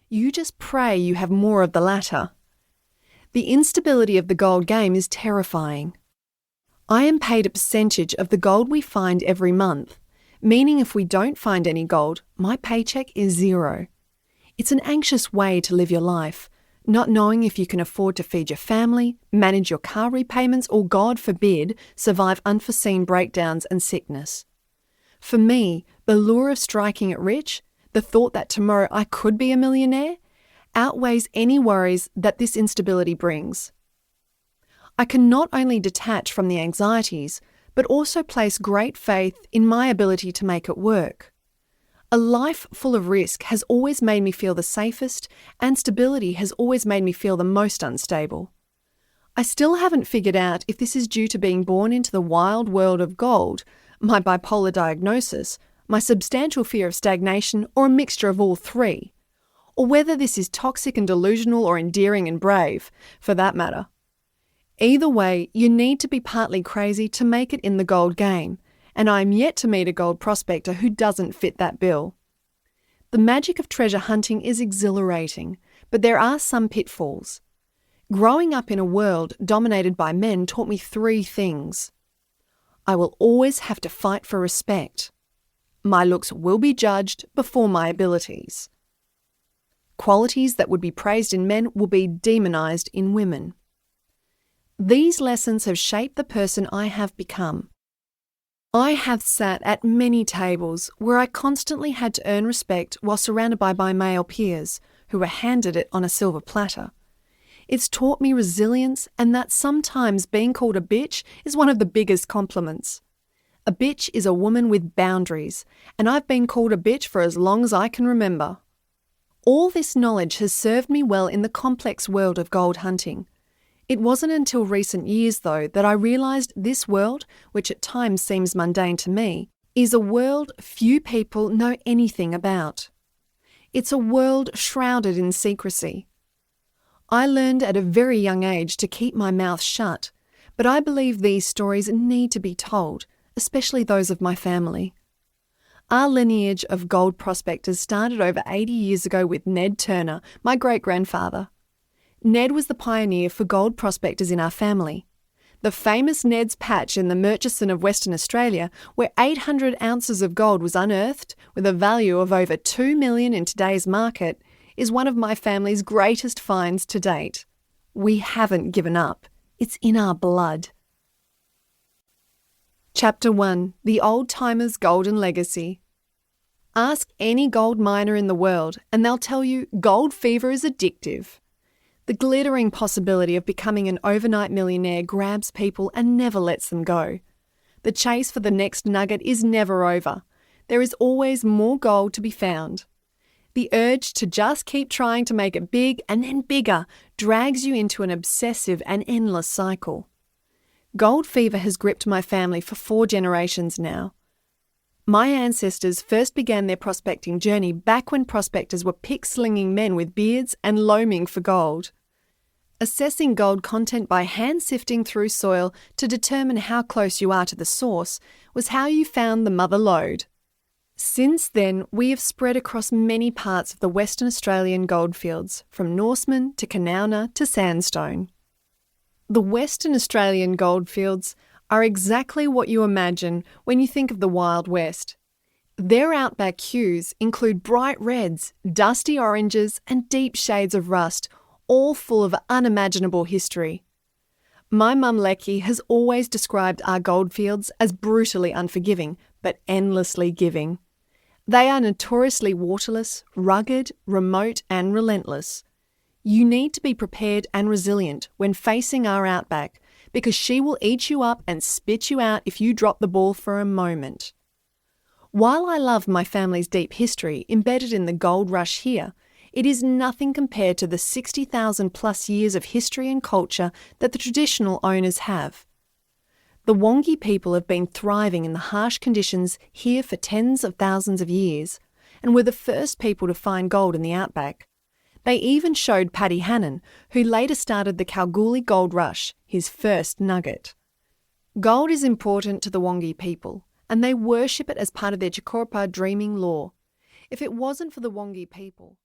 You just pray you have more of the latter. The instability of the gold game is terrifying. I am paid a percentage of the gold we find every month, meaning if we don't find any gold, my paycheck is zero. It's an anxious way to live your life, not knowing if you can afford to feed your family, manage your car repayments, or, God forbid, survive unforeseen breakdowns and sickness. For me, the lure of striking it rich, the thought that tomorrow I could be a millionaire, outweighs any worries that this instability brings. I can not only detach from the anxieties, but also place great faith in my ability to make it work. A life full of risk has always made me feel the safest, and stability has always made me feel the most unstable. I still haven't figured out if this is due to being born into the wild world of gold, my bipolar diagnosis, my substantial fear of stagnation, or a mixture of all three, or whether this is toxic and delusional or endearing and brave, for that matter. Either way, you need to be partly crazy to make it in the gold game, and I am yet to meet a gold prospector who doesn't fit that bill. The magic of treasure hunting is exhilarating, but there are some pitfalls. Growing up in a world dominated by men taught me three things. I will always have to fight for respect. My looks will be judged before my abilities. Qualities that would be praised in men will be demonized in women. These lessons have shaped the person I have become. I have sat at many tables where I constantly had to earn respect while surrounded by my male peers, who were handed it on a silver platter. It's taught me resilience, and that sometimes being called a bitch is one of the biggest compliments. A bitch is a woman with boundaries, and I've been called a bitch for as long as I can remember. All this knowledge has served me well in the complex world of gold hunting. It wasn't until recent years, though, that I realised this world, which at times seems mundane to me, is a world few people know anything about. It's a world shrouded in secrecy. I learned at a very young age to keep my mouth shut, but I believe these stories need to be told, especially those of my family. Our lineage of gold prospectors started over 80 years ago with Ned Turner, my great-grandfather. Ned was the pioneer for gold prospectors in our family. The famous Ned's Patch in the Murchison of Western Australia, where 800 ounces of gold was unearthed with a value of over $2 million in today's market, is one of my family's greatest finds to date. We haven't given up. It's in our blood. Chapter 1. The Old-Timer's Golden Legacy. Ask any gold miner in the world and they'll tell you gold fever is addictive. The glittering possibility of becoming an overnight millionaire grabs people and never lets them go. The chase for the next nugget is never over. There is always more gold to be found. The urge to just keep trying to make it big and then bigger drags you into an obsessive and endless cycle. Gold fever has gripped my family for 4 generations now. My ancestors first began their prospecting journey back when prospectors were pick-slinging men with beards and loaming for gold. Assessing gold content by hand-sifting through soil to determine how close you are to the source was how you found the mother lode. Since then, we have spread across many parts of the Western Australian goldfields, from Norseman to Kanowna to Sandstone. The Western Australian goldfields are exactly what you imagine when you think of the Wild West. Their outback hues include bright reds, dusty oranges, and deep shades of rust, all full of unimaginable history. My mum Lecky has always described our goldfields as brutally unforgiving, but endlessly giving. They are notoriously waterless, rugged, remote, and relentless. You need to be prepared and resilient when facing our outback, because she will eat you up and spit you out if you drop the ball for a moment. While I love my family's deep history embedded in the gold rush here, it is nothing compared to the 60,000 plus years of history and culture that the traditional owners have. The Wangi people have been thriving in the harsh conditions here for tens of thousands of years, and were the first people to find gold in the outback. They even showed Paddy Hannon, who later started the Kalgoorlie Gold Rush, his first nugget. Gold is important to the Wangi people, and they worship it as part of their Chikorpa dreaming lore. If it wasn't for the Wangi people,